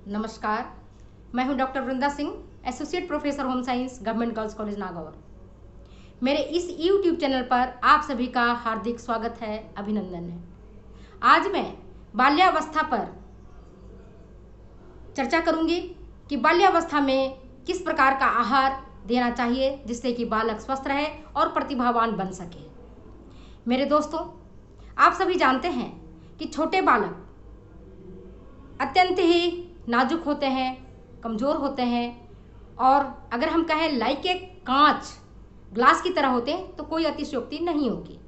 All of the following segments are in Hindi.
नमस्कार, मैं हूं doctor Vrinda Singh, associate professor home science, government girls college Nagaur. मेरे इस यूट्यूब चैनल पर आप सभी का हार्दिक स्वागत है, अभिनंदन है। आज मैं बाल्यावस्था पर चर्चा करूंगी कि बाल्यावस्था में किस प्रकार का आहार देना चाहिए जिससे कि बालक स्वस्थ रहे और प्रतिभावान बन सके। मेरे दोस्तों, आप सभी जानते हैं कि छोटे बालक अत्यंत ही नाजुक होते हैं, कमज़ोर होते हैं और अगर हम कहें लाइक एक कांच ग्लास की तरह होते हैं तो कोई अतिशयोक्ति नहीं होगी।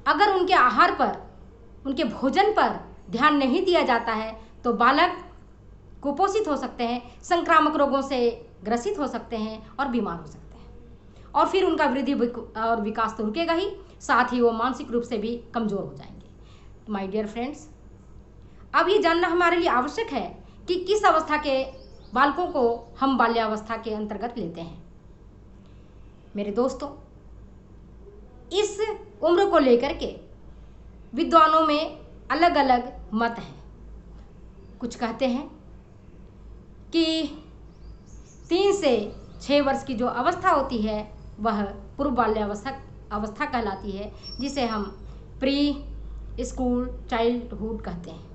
अगर उनके आहार पर, उनके भोजन पर ध्यान नहीं दिया जाता है तो बालक कुपोषित हो सकते हैं, संक्रामक रोगों से ग्रसित हो सकते हैं और बीमार हो सकते हैं और फिर उनका वृद्धि और विकास तो रुकेगा ही, साथ ही वो मानसिक रूप से भी कमज़ोर हो जाएंगे। माय डियर फ्रेंड्स, अब ये जानना हमारे लिए आवश्यक है कि किस अवस्था के बालकों को हम बाल्यावस्था के अंतर्गत लेते हैं। मेरे दोस्तों, इस उम्र को लेकर के विद्वानों में अलग अलग मत हैं। कुछ कहते हैं कि 3 से 6 वर्ष की जो अवस्था होती है वह पूर्व बाल्यावस्था कहलाती है, जिसे हम प्री स्कूल चाइल्डहुड कहते हैं,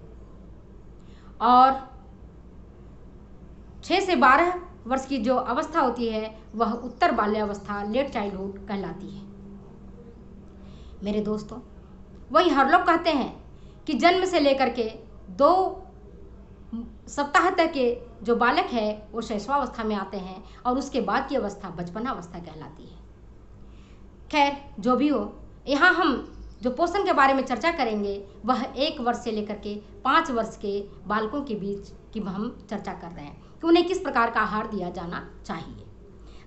और 6 से 12 वर्ष की जो अवस्था होती है वह उत्तर बाल्यावस्था लेट चाइल्डहुड कहलाती है। मेरे दोस्तों, वही हर लोग कहते हैं कि जन्म से लेकर के 2 सप्ताह तक के जो बालक है वो शैशवावस्था में आते हैं और उसके बाद की अवस्था बचपनावस्था कहलाती है। खैर, जो भी हो, यहाँ हम जो पोषण के बारे में चर्चा करेंगे वह 1 वर्ष से लेकर के 5 वर्ष के बालकों के बीच की हम चर्चा कर रहे हैं कि उन्हें किस प्रकार का आहार दिया जाना चाहिए।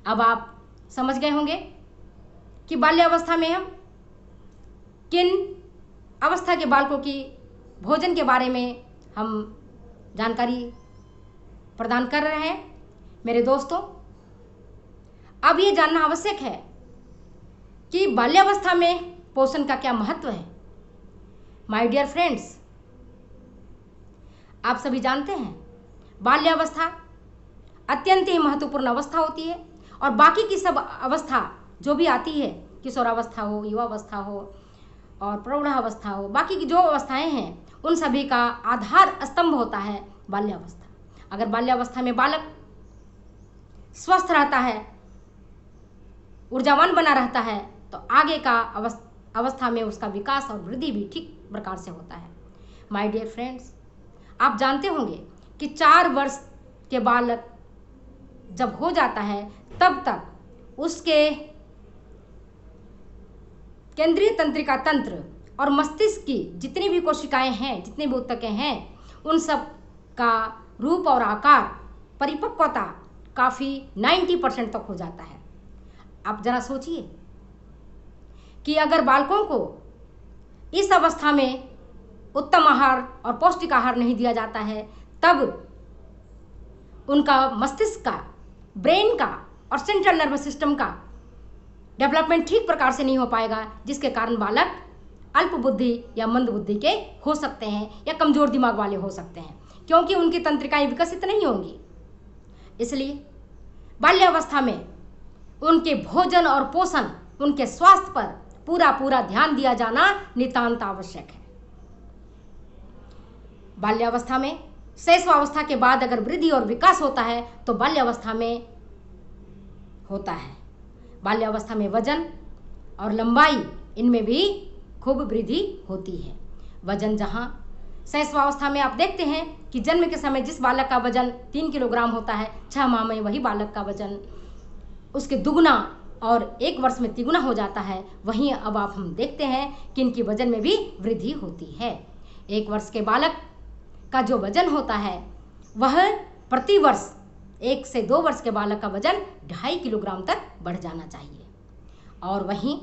अब आप समझ गए होंगे कि बाल्यावस्था में हम किन अवस्था के बालकों की भोजन के बारे में हम जानकारी प्रदान कर रहे हैं। मेरे दोस्तों, अब ये जानना आवश्यक है कि बाल्यावस्था में पोषण का क्या महत्व है। माय डियर फ्रेंड्स, आप सभी जानते हैं बाल्यावस्था अत्यंत ही महत्वपूर्ण अवस्था होती है और बाकी की सब अवस्था जो भी आती है, किशोरावस्था हो, युवावस्था हो और प्रौढ़ावस्था हो, बाकी की जो अवस्थाएं हैं उन सभी का आधार स्तंभ होता है बाल्यावस्था। अगर बाल्यावस्था में बालक स्वस्थ रहता है, ऊर्जावान बना रहता है तो आगे का अवस्था में उसका विकास और वृद्धि भी ठीक प्रकार से होता है। माय डियर फ्रेंड्स, आप जानते होंगे कि 4 वर्ष के बालक जब हो जाता है तब तक उसके केंद्रीय तंत्रिका तंत्र और मस्तिष्क की जितनी भी कोशिकाएं हैं, जितने भी ऊतकें हैं, उन सब का रूप और आकार, परिपक्वता काफ़ी 90% तक हो जाता है। आप जरा सोचिए कि अगर बालकों को इस अवस्था में उत्तम आहार और पौष्टिक आहार नहीं दिया जाता है तब उनका मस्तिष्क का, ब्रेन का और सेंट्रल नर्वस सिस्टम का डेवलपमेंट ठीक प्रकार से नहीं हो पाएगा, जिसके कारण बालक अल्प बुद्धि या मंद बुद्धि के हो सकते हैं या कमज़ोर दिमाग वाले हो सकते हैं, क्योंकि उनकी तंत्रिकाएं विकसित नहीं होंगी। इसलिए बाल्यावस्था में उनके भोजन और पोषण, उनके स्वास्थ्य पर पूरा ध्यान दिया जाना नितांत आवश्यक है। बाल्यावस्था में शैशवावस्था के बाद अगर वृद्धि और विकास होता है तो बाल्यावस्था में होता है। बाल्यावस्था में वजन और लंबाई, इनमें भी खूब वृद्धि होती है। वजन जहाँ शैशवावस्था में आप देखते हैं कि जन्म के समय जिस बालक का वजन 3 किलोग्राम होता है, 6 माह में वही बालक का वजन उसके दुगुना और 1 वर्ष में तिगुना हो जाता है। वहीं अब आप हम देखते हैं कि इनकी वजन में भी वृद्धि होती है। 1 वर्ष के बालक का जो वजन होता है वह प्रति वर्ष 1 से 2 वर्ष के बालक का वजन 2.5 किलोग्राम तक बढ़ जाना चाहिए, और वहीं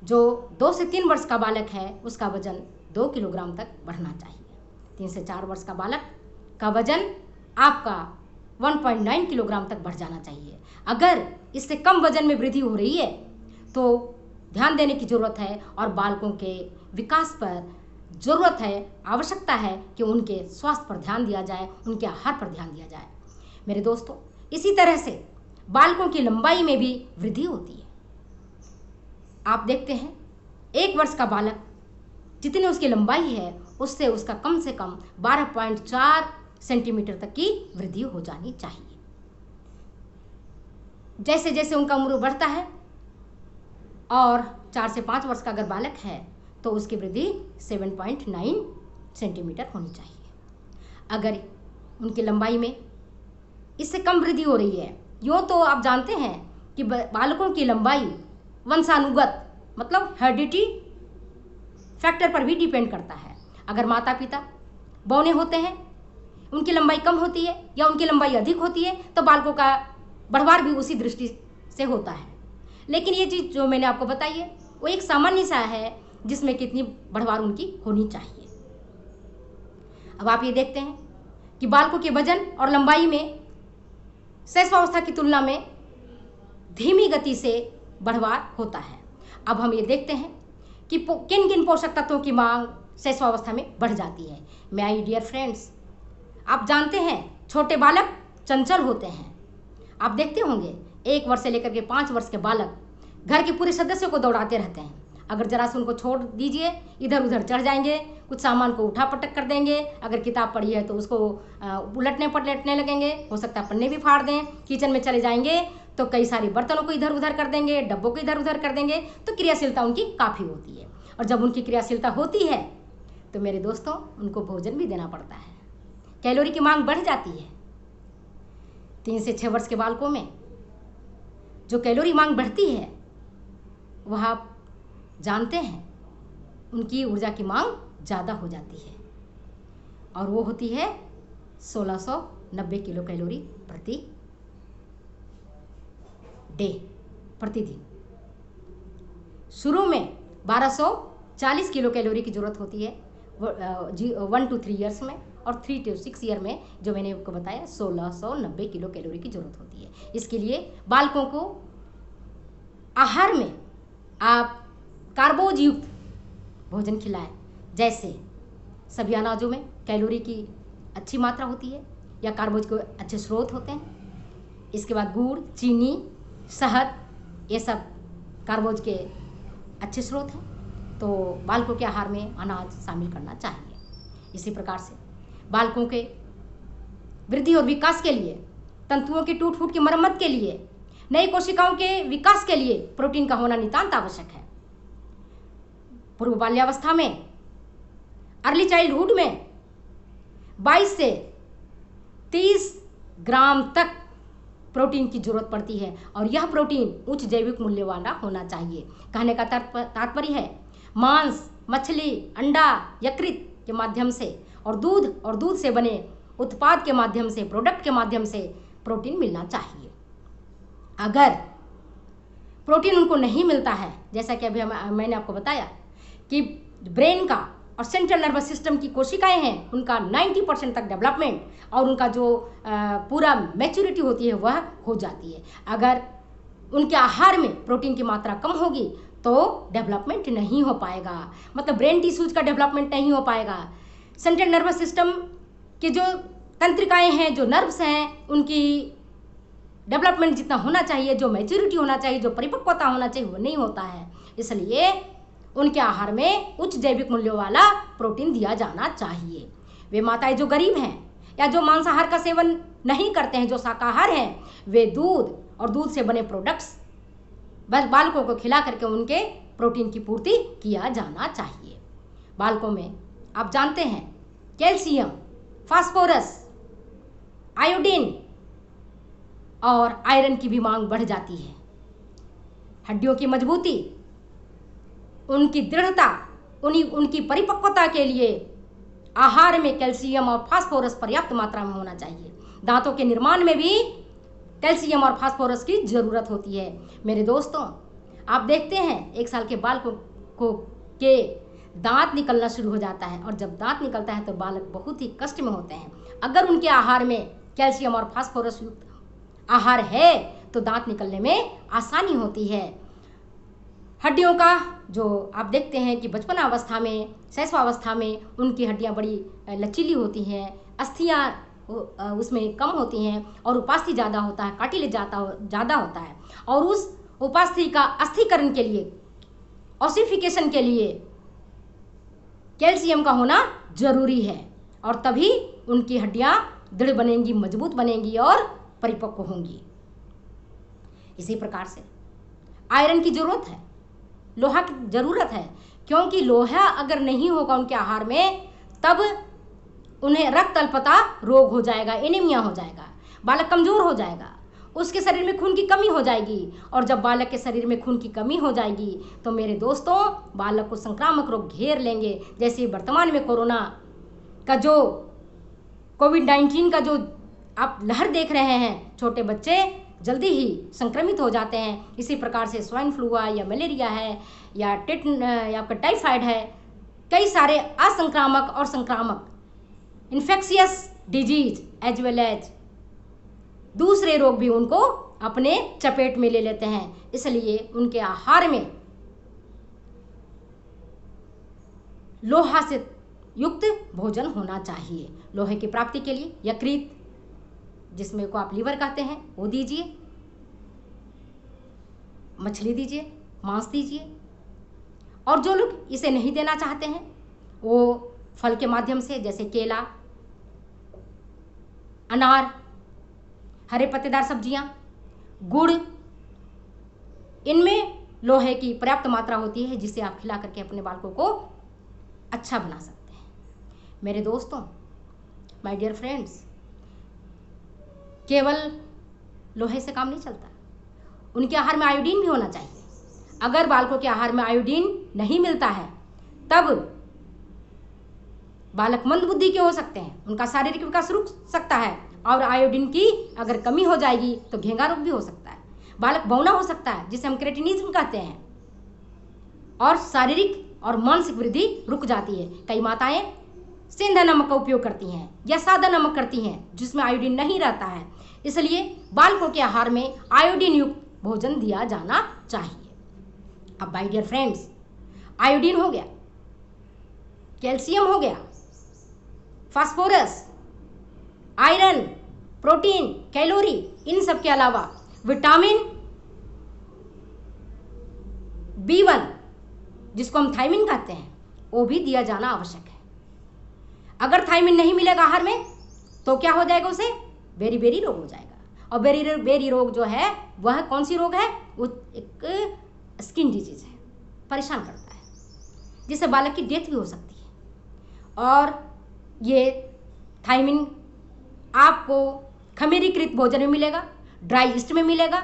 जो 2 से 3 वर्ष का बालक है उसका वजन 2 किलोग्राम तक बढ़ना चाहिए। 3 से 4 वर्ष का बालक का वजन आपका 1.9 किलोग्राम तक बढ़ जाना चाहिए। अगर इससे कम वजन में वृद्धि हो रही है तो ध्यान देने की ज़रूरत है और बालकों के विकास पर ज़रूरत है, आवश्यकता है कि उनके स्वास्थ्य पर ध्यान दिया जाए, उनके आहार पर ध्यान दिया जाए। मेरे दोस्तों, इसी तरह से बालकों की लंबाई में भी वृद्धि होती है। आप देखते हैं 1 वर्ष का बालक जितनी उसकी लंबाई है उससे उसका कम से कम 12.4 सेंटीमीटर तक की वृद्धि हो जानी चाहिए। जैसे जैसे उनका उम्र बढ़ता है और 4 से 5 वर्ष का अगर बालक है तो उसकी वृद्धि 7.9 सेंटीमीटर होनी चाहिए। अगर उनकी लंबाई में इससे कम वृद्धि हो रही है, यूँ तो आप जानते हैं कि बालकों की लंबाई वंशानुगत मतलब हेरिडिटी फैक्टर पर भी डिपेंड करता है। अगर माता पिता बौने होते हैं, उनकी लंबाई कम होती है या उनकी लंबाई अधिक होती है तो बालकों का बढ़वार भी उसी दृष्टि से होता है। लेकिन ये चीज़ जो मैंने आपको बताई है वो एक सामान्य सा है जिसमें कितनी बढ़वार उनकी होनी चाहिए। अब आप ये देखते हैं कि बालकों के वजन और लंबाई में शैशवावस्था की तुलना में धीमी गति से बढ़वार होता है। अब हम ये देखते हैं कि किन किन पोषक तत्वों की मांग शैशवावस्था में बढ़ जाती है। माय डियर फ्रेंड्स, आप जानते हैं छोटे बालक चंचल होते हैं। आप देखते होंगे 1 वर्ष से लेकर के 5 वर्ष के बालक घर के पूरे सदस्यों को दौड़ाते रहते हैं। अगर जरा से उनको छोड़ दीजिए, इधर उधर चढ़ जाएंगे, कुछ सामान को उठा पटक कर देंगे। अगर किताब पढ़ी है तो उसको उलटने पलटने लगेंगे, हो सकता है पन्ने भी फाड़ दें। किचन में चले जाएंगे तो कई सारे बर्तनों को इधर उधर कर देंगे, डब्बों को इधर उधर कर देंगे। तो क्रियाशीलता उनकी काफ़ी होती है। और जब उनकी क्रियाशीलता होती है तो मेरे दोस्तों उनको भोजन भी देना पड़ता है, कैलोरी की मांग बढ़ जाती है। 3 से 6 वर्ष के बालकों में जो कैलोरी मांग बढ़ती है वह आप जानते हैं उनकी ऊर्जा की मांग ज़्यादा हो जाती है और वो होती है 1690 किलो कैलोरी प्रति डे, प्रतिदिन। शुरू में 1240 किलो कैलोरी की ज़रूरत होती है 1 to 3 ईयर्स में, और 3 to 6 ईयर में जो मैंने आपको बताया 1690 किलो कैलोरी की ज़रूरत होती है। इसके लिए बालकों को आहार में आप कार्बोज युक्त भोजन खिलाएं। जैसे सभी अनाजों में कैलोरी की अच्छी मात्रा होती है या कार्बोज के अच्छे स्रोत होते हैं। इसके बाद गुड़, चीनी, शहद, ये सब कार्बोज के अच्छे स्रोत हैं। तो बालकों के आहार में अनाज शामिल करना चाहिए। इसी प्रकार से बालकों के वृद्धि और विकास के लिए, तंतुओं के टूट फूट की मरम्मत के लिए, नई कोशिकाओं के विकास के लिए प्रोटीन का होना नितांत आवश्यक है। पूर्व बाल्यावस्था में, अर्ली चाइल्डहुड में 22 से 30 ग्राम तक प्रोटीन की जरूरत पड़ती है और यह प्रोटीन उच्च जैविक मूल्य वाला होना चाहिए। कहने का तात्पर्य है मांस, मछली, अंडा, यकृत के माध्यम से और दूध से बने उत्पाद के माध्यम से, प्रोडक्ट के माध्यम से प्रोटीन मिलना चाहिए। अगर प्रोटीन उनको नहीं मिलता है, जैसा कि अभी मैंने आपको बताया कि ब्रेन का और सेंट्रल नर्वस सिस्टम की कोशिकाएं हैं, उनका 90% तक डेवलपमेंट और उनका जो पूरा मैच्योरिटी होती है वह हो जाती है। अगर उनके आहार में प्रोटीन की मात्रा कम होगी तो डेवलपमेंट नहीं हो पाएगा, मतलब ब्रेन टिश्यूज का डेवलपमेंट नहीं हो पाएगा। सेंट्रल नर्वस सिस्टम के जो तंत्रिकाएं हैं, जो नर्व्स हैं, उनकी डेवलपमेंट जितना होना चाहिए, जो मैच्योरिटी होना चाहिए, जो परिपक्वता होना चाहिए, वो नहीं होता है। इसलिए उनके आहार में उच्च जैविक मूल्यों वाला प्रोटीन दिया जाना चाहिए। वे माताएं जो गरीब हैं या जो मांसाहार का सेवन नहीं करते हैं, जो शाकाहार हैं, वे दूध और दूध से बने प्रोडक्ट्स बालकों को खिला करके उनके प्रोटीन की पूर्ति किया जाना चाहिए। बालकों में आप जानते हैं कैल्शियम, फास्फोरस, आयोडीन और आयरन की भी मांग बढ़ जाती है। हड्डियों की मजबूती, उनकी दृढ़ता, उनकी परिपक्वता के लिए आहार में कैल्शियम और फास्फोरस पर्याप्त मात्रा में होना चाहिए। दांतों के निर्माण में भी कैल्शियम और फास्फोरस की ज़रूरत होती है। मेरे दोस्तों, आप देखते हैं 1 साल के बालकों को के दांत निकलना शुरू हो जाता है और जब दांत निकलता है तो बालक बहुत ही कष्ट में होते हैं। अगर उनके आहार में कैल्शियम और फास्फोरस युक्त आहार है तो दांत निकलने में आसानी होती है। हड्डियों का जो आप देखते हैं कि बचपन अवस्था में, शैशवावस्था में उनकी हड्डियां बड़ी लचीली होती हैं, अस्थियां उसमें कम होती हैं और उपास्थि ज़्यादा होता है, कार्टिलेज ज़्यादा होता है। और उस उपास्थि का अस्थिकरण के लिए, ऑसिफिकेशन के लिए कैल्शियम का होना जरूरी है और तभी उनकी हड्डियां दृढ़ बनेंगी, मजबूत बनेंगी और परिपक्व होंगी। इसी प्रकार से आयरन की जरूरत है, लोहा की जरूरत है, क्योंकि लोहा अगर नहीं होगा उनके आहार में तब उन्हें रक्त अल्पता रोग हो जाएगा, एनीमिया हो जाएगा, बालक कमजोर हो जाएगा, उसके शरीर में खून की कमी हो जाएगी। और जब बालक के शरीर में खून की कमी हो जाएगी तो मेरे दोस्तों बालक को संक्रामक रोग घेर लेंगे। जैसे वर्तमान में कोरोना का जो कोविड-19 का जो आप लहर देख रहे हैं, छोटे बच्चे जल्दी ही संक्रमित हो जाते हैं। इसी प्रकार से स्वाइन फ्लू है या मलेरिया है या आपका टाइफाइड है, कई सारे असंक्रामक और संक्रामक infectious disease as well as दूसरे रोग भी उनको अपने चपेट में ले लेते हैं। इसलिए उनके आहार में लोहा से युक्त भोजन होना चाहिए। लोहे की प्राप्ति के लिए यकृत, जिसमें को आप लीवर कहते हैं, वो दीजिए, मछली दीजिए, मांस दीजिए। और जो लोग इसे नहीं देना चाहते हैं वो फल के माध्यम से, जैसे केला, अनार, हरे पत्तेदार सब्जियां, गुड़, इनमें लोहे की पर्याप्त मात्रा होती है जिसे आप खिला करके अपने बालकों को अच्छा बना सकते हैं। मेरे दोस्तों, माय डियर फ्रेंड्स, केवल लोहे से काम नहीं चलता, उनके आहार में आयोडीन भी होना चाहिए। अगर बालकों के आहार में आयोडीन नहीं मिलता है तब बालक मंदबुद्धि के हो सकते हैं, उनका शारीरिक विकास रुक सकता है और आयोडीन की अगर कमी हो जाएगी तो घेंगा रोग भी हो सकता है, बालक बौना हो सकता है जिसे हम क्रेटिनिज्म कहते हैं, और शारीरिक और मानसिक वृद्धि रुक जाती है। कई माताएं सेंधा नमक का उपयोग करती हैं या सादा नमक करती हैं जिसमें आयोडीन नहीं रहता है। इसलिए बालकों के आहार में आयोडीन युक्त भोजन दिया जाना चाहिए। अब माय डियर फ्रेंड्स, आयोडीन हो गया, कैल्शियम हो गया, फास्फोरस, आयरन, प्रोटीन, कैलोरी, इन सब के अलावा विटामिन B1 जिसको हम थायमिन कहते हैं वो भी दिया जाना आवश्यक है। अगर थायमिन नहीं मिलेगा आहार में तो क्या हो जाएगा, उसे बेरी बेरी रोग हो जाएगा। और बेरी बेरी रोग जो है वह कौन सी रोग है, वो एक स्किन डिजीज है, परेशान करता है, जिससे बालक की डेथ भी हो सकती है। और ये थायमिन आपको खमीरीकृत भोजन में मिलेगा, ड्राई ईस्ट में मिलेगा,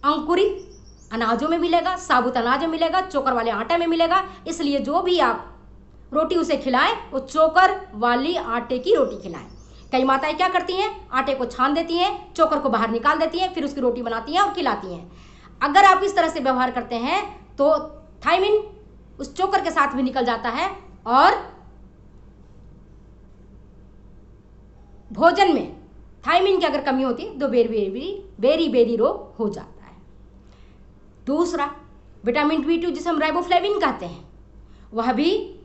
अंकुरित अनाजों में मिलेगा, साबुत अनाज में मिलेगा, चोकर वाले आटे में मिलेगा। इसलिए जो भी आप रोटी उसे खिलाएं वो चोकर वाली आटे की रोटी खिलाएं। कई माताएं क्या करती हैं, आटे को छान देती हैं, चोकर को बाहर निकाल देती हैं, फिर उसकी रोटी बनाती हैं और खिलाती हैं। अगर आप इस तरह से व्यवहार करते हैं तो थायमिन उस चोकर के साथ भी निकल जाता है और भोजन में थायमिन की अगर कमी होती है तो बेरी बेरी रोग हो जाता है। दूसरा विटामिन B2 जिसे हम राइबोफ्लेविन कहते हैं, वह भी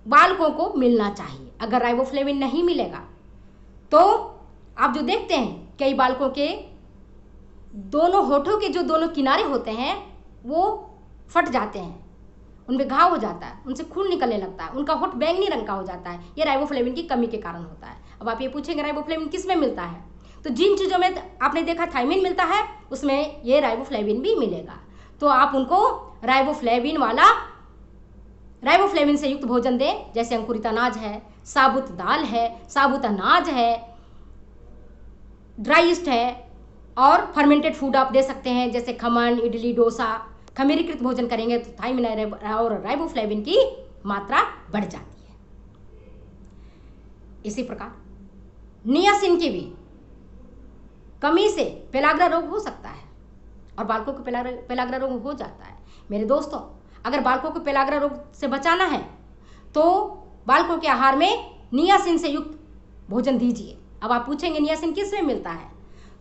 बालकों को मिलना चाहिए। अगर राइबोफ्लेविन नहीं मिलेगा तो आप जो देखते हैं कई बालकों के दोनों होठों के जो दोनों किनारे होते हैं वो फट जाते हैं, उनमें घाव हो जाता है, उनसे खून निकलने लगता है, उनका होठ बैंगनी रंग का हो जाता है। ये राइबोफ्लेविन की कमी के कारण होता है। अब आप ये पूछेंगे राइबोफ्लेविन किस में मिलता है, तो जिन चीज़ों में आपने देखा थायमिन मिलता है उसमें ये राइबोफ्लेविन भी मिलेगा। तो आप उनको राइबोफ्लेविन से युक्त भोजन दें, जैसे अंकुरित अनाज है, साबुत दाल है, साबुत अनाज है, ड्राई ईस्ट है, और फर्मेंटेड फूड आप दे सकते हैं जैसे खमन, इडली, डोसा। खमीरीकृत भोजन करेंगे तो थायमिन और राइबोफ्लेविन की मात्रा बढ़ जाती है। इसी प्रकार नियासिन की भी कमी से पेलाग्रा रोग हो सकता है और बालकों को पेलाग्रा रोग हो जाता है। मेरे दोस्तों, अगर बालकों को पेलाग्रा रोग से बचाना है तो बालकों के आहार में नियासिन से युक्त भोजन दीजिए। अब आप पूछेंगे नियासिन किस में मिलता है,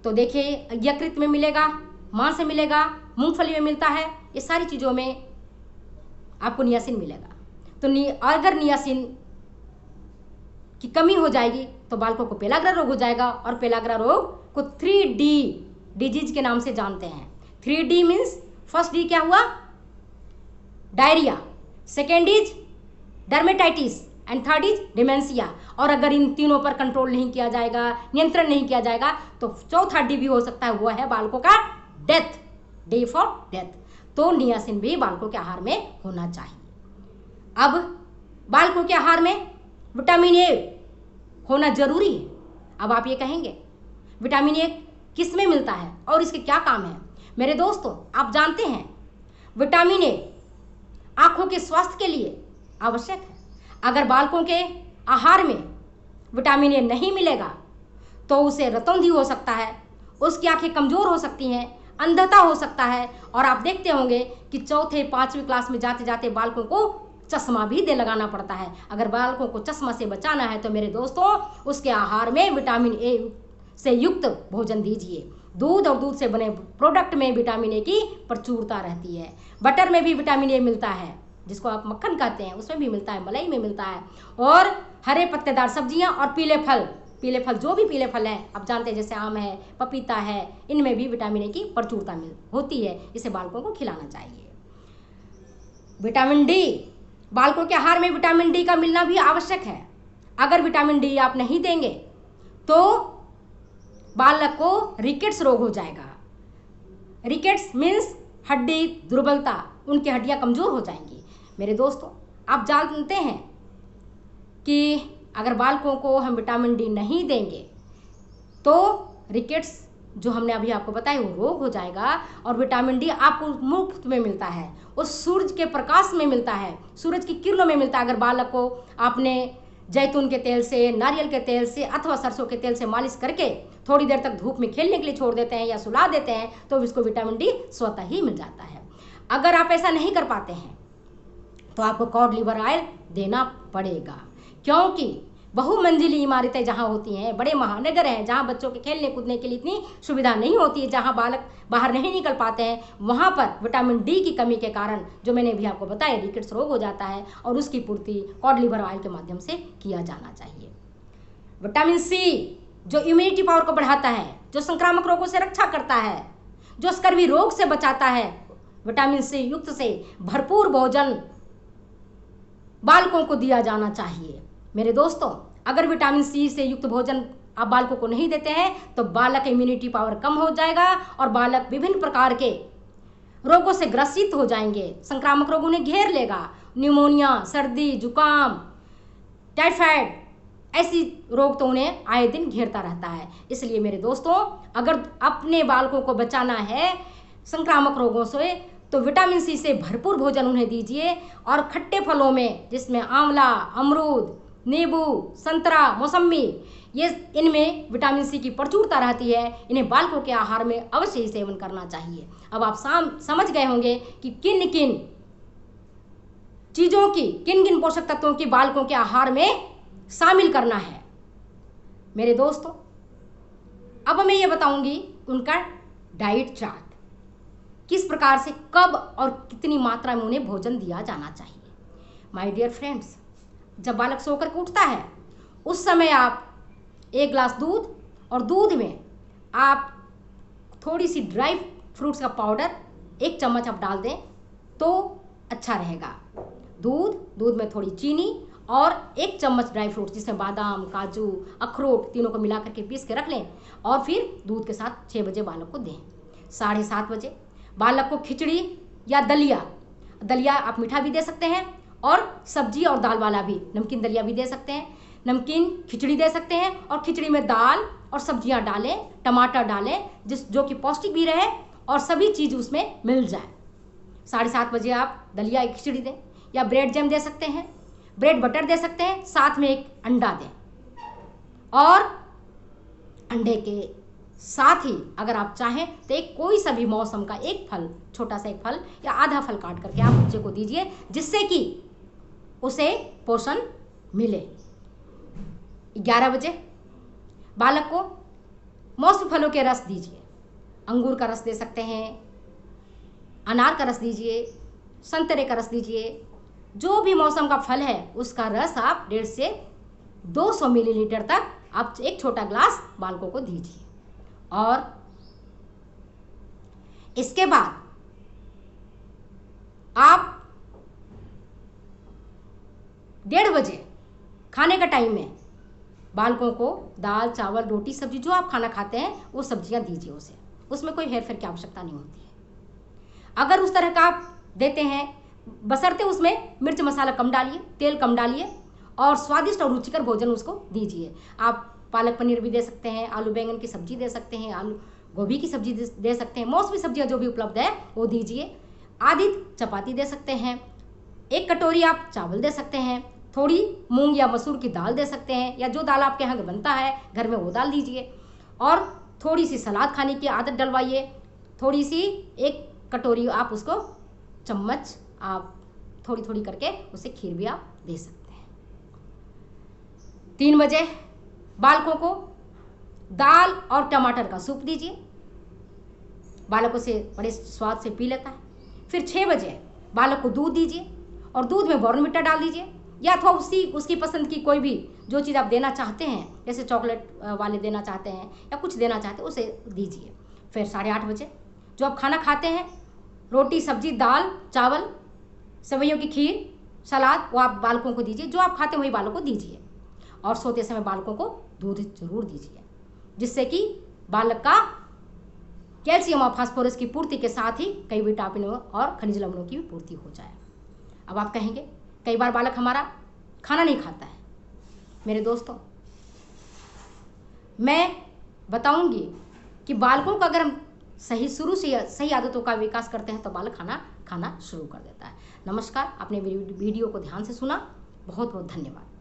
तो देखिए यकृत में मिलेगा, मांस में मिलेगा, मूंगफली में मिलता है, ये सारी चीज़ों में आपको नियासिन मिलेगा। तो अगर नियासिन की कमी हो जाएगी तो बालकों को पेलाग्रा रोग हो जाएगा, और पेलाग्रा रोग को 3D डिजीज के नाम से जानते हैं। 3D मीन्स फर्स्ट डी क्या हुआ? Diarrhoea, second is dermatitis and third is dementia. और अगर इन तीनों पर कंट्रोल नहीं किया जाएगा, नियंत्रण नहीं किया जाएगा, तो चौथा डी भी हो सकता है, वो है बालकों का डेथ, डी फॉर डेथ। तो नियासिन भी बालकों के आहार में होना चाहिए। अब बालकों के आहार में विटामिन ए होना जरूरी है। अब आप ये कहेंगे विटामिन ए किस में मिलता है और इसके क्या काम है? मेरे दोस्तों, आप जानते हैं विटामिन ए आंखों के स्वास्थ्य के लिए आवश्यक है। अगर बालकों के आहार में विटामिन ए नहीं मिलेगा तो उसे रतौंधी हो सकता है, उसकी आंखें कमजोर हो सकती हैं, अंधता हो सकता है, और आप देखते होंगे कि चौथे 5वीं क्लास में जाते जाते बालकों को चश्मा भी दे लगाना पड़ता है। अगर बालकों को चश्मा से बचाना है तो मेरे दोस्तों उसके आहार में विटामिन ए से युक्त भोजन दीजिए। दूध और दूध से बने प्रोडक्ट में विटामिन ए की प्रचुरता रहती है। बटर में भी विटामिन ए मिलता है, जिसको आप मक्खन कहते हैं, उसमें भी मिलता है, मलाई में मिलता है। और हरे पत्तेदार सब्जियां और पीले फल जो भी पीले फल हैं, आप जानते हैं, जैसे आम है, पपीता है, इनमें भी विटामिन ए की प्रचुरता होती है। इसे बालकों को खिलाना चाहिए। विटामिन डी, बालकों के आहार में विटामिन डी का मिलना भी आवश्यक है। अगर विटामिन डी आप नहीं देंगे तो बालक को रिकेट्स रोग हो जाएगा। रिकेट्स मीन्स हड्डी दुर्बलता, उनकी हड्डियां कमजोर हो जाएंगी। मेरे दोस्तों, आप जानते हैं कि अगर बालकों को हम विटामिन डी नहीं देंगे तो रिकेट्स जो हमने अभी आपको बताया वो रोग हो जाएगा। और विटामिन डी आपको मुफ्त में मिलता है, उस सूरज के प्रकाश में मिलता है, सूरज की किरणों में मिलता है। अगर बालक को आपने जैतून के तेल से, नारियल के तेल से अथवा सरसों के तेल से मालिश करके थोड़ी देर तक धूप में खेलने के लिए छोड़ देते हैं या सुला देते हैं तो इसको विटामिन डी स्वतः ही मिल जाता है। अगर आप ऐसा नहीं कर पाते हैं तो आपको कॉड लिवर ऑयल देना पड़ेगा, क्योंकि बहुमंजिली इमारतें जहाँ होती हैं, बड़े महानगर हैं जहाँ बच्चों के खेलने कूदने के लिए इतनी सुविधा नहीं होती है, जहाँ बालक बाहर नहीं निकल पाते हैं, वहाँ पर विटामिन डी की कमी के कारण जो मैंने भी आपको बताया रिकेट्स रोग हो जाता है, और उसकी पूर्ति कॉड लिवर ऑयल के माध्यम से किया जाना चाहिए। विटामिन सी जो इम्यूनिटी पावर को बढ़ाता है, जो संक्रामक रोगों से रक्षा करता है, जो स्कर्वी रोग से बचाता है, विटामिन सी युक्त से भरपूर भोजन बालकों को दिया जाना चाहिए। मेरे दोस्तों, अगर विटामिन सी से युक्त भोजन आप बालकों को नहीं देते हैं तो बालक इम्यूनिटी पावर कम हो जाएगा और बालक विभिन्न प्रकार के रोगों से ग्रसित हो जाएंगे। संक्रामक रोग उन्हें घेर लेगा, न्यूमोनिया, सर्दी, जुकाम, टाइफाइड, ऐसी रोग तो उन्हें आए दिन घेरता रहता है। इसलिए मेरे दोस्तों, अगर अपने बालकों को बचाना है संक्रामक रोगों से तो विटामिन सी से भरपूर भोजन उन्हें दीजिए। और खट्टे फलों में जिसमें आंवला, अमरूद, नींबू, संतरा, मौसम्मी, ये इनमें विटामिन सी की प्रचुरता रहती है। इन्हें बालकों के आहार में अवश्य ही सेवन करना चाहिए। अब आप समझ गए होंगे कि किन किन चीज़ों की, किन किन पोषक तत्वों की बालकों के आहार में शामिल करना है। मेरे दोस्तों, अब मैं ये बताऊंगी उनका डाइट चार्ट, किस प्रकार से कब और कितनी मात्रा में उन्हें भोजन दिया जाना चाहिए। माय डियर फ्रेंड्स, जब बालक सोकर के उठता है उस समय आप 1 गिलास दूध, और दूध में आप थोड़ी सी ड्राई फ्रूट्स का पाउडर 1 चम्मच आप डाल दें तो अच्छा रहेगा। दूध में थोड़ी चीनी और 1 चम्मच ड्राई फ्रूट्स जिसमें बादाम, काजू, अखरोट तीनों को मिला करके पीस के रख लें और फिर दूध के साथ 6 बजे बालक को दें। 7:30 बजे बालक को खिचड़ी या दलिया आप मीठा भी दे सकते हैं, और सब्जी और दाल वाला भी नमकीन दलिया भी दे सकते हैं, नमकीन खिचड़ी दे सकते हैं, और खिचड़ी में दाल और सब्जियां डालें, टमाटर डालें, जो कि पौष्टिक भी रहे और सभी चीज़ उसमें मिल जाए। 7:30 बजे आप दलिया या खिचड़ी दें, या ब्रेड जैम दे सकते हैं, ब्रेड बटर दे सकते हैं, साथ में 1 अंडा दें। और अंडे के साथ ही अगर आप चाहें तो कोई सा भी मौसम का 1 फल, छोटा सा 1 फल या आधा फल काट करके आप बच्चे को दीजिए, जिससे कि उसे पोषण मिले। 11 बजे बालक को मौसमी फलों के रस दीजिए। अंगूर का रस दे सकते हैं, अनार का रस दीजिए, संतरे का रस दीजिए, जो भी मौसम का फल है उसका रस आप 150 से 200 मिलीलीटर तक आप एक छोटा ग्लास बालकों को दीजिए। और इसके बाद आप 1:30 बजे खाने का टाइम में बालकों को दाल, चावल, रोटी, सब्जी जो आप खाना खाते हैं वो सब्जियां दीजिए उसे, उसमें कोई हेरफेर की आवश्यकता नहीं होती है। अगर उस तरह का आप देते हैं, बशर्ते उसमें मिर्च मसाला कम डालिए, तेल कम डालिए और स्वादिष्ट और रुचिकर भोजन उसको दीजिए। आप पालक पनीर भी दे सकते हैं, आलू बैंगन की सब्जी दे सकते हैं, आलू गोभी की सब्जी दे सकते हैं, मौसमी सब्जियां जो भी उपलब्ध है वो दीजिए। आधी चपाती दे सकते हैं, 1 कटोरी आप चावल दे सकते हैं, थोड़ी मूंग या मसूर की दाल दे सकते हैं, या जो दाल आपके यहाँ बनता है घर में वो दाल दीजिए। और थोड़ी सी सलाद खाने की आदत डलवाइए, थोड़ी सी 1 कटोरी आप उसको चम्मच आप थोड़ी थोड़ी करके उसे खीर भी आप दे सकते हैं। 3 बजे बालकों को दाल और टमाटर का सूप दीजिए, बालकों से बड़े स्वाद से पी लेता है। फिर 6 बजे बालक को दूध दीजिए और दूध में बॉर्नविटा डाल दीजिए, या अथवा उसकी पसंद की कोई भी जो चीज़ आप देना चाहते हैं, जैसे चॉकलेट वाले देना चाहते हैं या कुछ देना चाहते हैं उसे दीजिए। फिर 8:30 बजे जो आप खाना खाते हैं, रोटी, सब्जी, दाल, चावल, सेवइयों की खीर, सलाद, वो आप बालकों को दीजिए। जो आप खाते हैं वही बालकों को दीजिए। और सोते समय बालकों को दूध जरूर दीजिए, जिससे कि बालक का कैल्शियम और फास्फोरस की पूर्ति के साथ ही कई विटामिनों और खनिज लवणों की भी पूर्ति हो जाए। अब आप कहेंगे कई बार बालक हमारा खाना नहीं खाता है। मेरे दोस्तों, मैं बताऊंगी कि बालकों का अगर हम शुरू से सही आदतों का विकास करते हैं तो बालक खाना शुरू कर देता है। नमस्कार, आपने वीडियो को ध्यान से सुना, बहुत बहुत धन्यवाद।